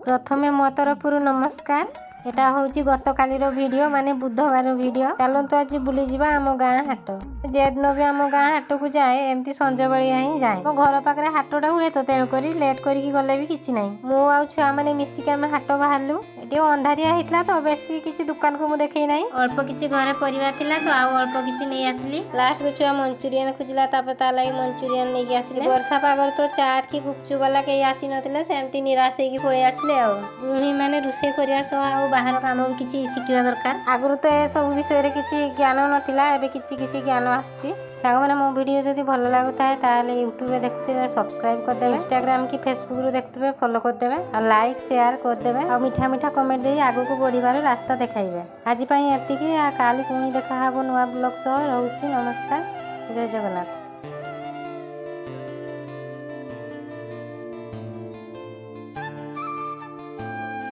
प्रथमे मो तरफरु नमस्कार। एटा होची गतकालीर वीडियो माने बुधवार वीडियो। चलतो आज बुली जिबा आम गाँ हाट। जेदिन भी आम गाँ हाट को जाए एमती संज बेलिया ही जाए। मो घर पाखरे हाटटा हुए तो तेणु करी लेट करिकी गले भी किछि नाही। मो आ छुआ माने मिसिक आम हाट बाहरलु। एटी अंधारिया हितला तो बेसी किछि दुकान को मु देखै नाही। अल्प किछि घरे परिवा थिला तो आ अल्प किछि नै आसली। लास्ट को छुआ मंचूरियन खुजिला तापर ता लागि मंचूरियन नै के आसले। वर्षा पागर तो चाट की गुपचुप वाला के आसी नथिले सेमती निराश हेकी पळै आसले आ। गृहिणी माने रुसे करिया सो आ बाहर काम भी किछि शिखिबा दरकार। आगुरु तो ए सब विषय रे किछि ज्ञान नथिला एबे किछि ज्ञान आसुची। साग माने मो वीडियो जदि भलो लागुताय ताले YouTube रे देखुथिबे सब्सक्राइब कर देबे। Instagram की Facebook रे देखुथिबे फॉलो कर देबे आ लाइक शेयर कर देबे आ मीठा मीठा कमेंट देई आगु को बढ़िबार रास्ता देखाइबे। आज पई एतिकी आ काली पुणी देखा हबो नुवा ब्लॉग सह रहउची। नमस्कार, जय जगन्नाथ।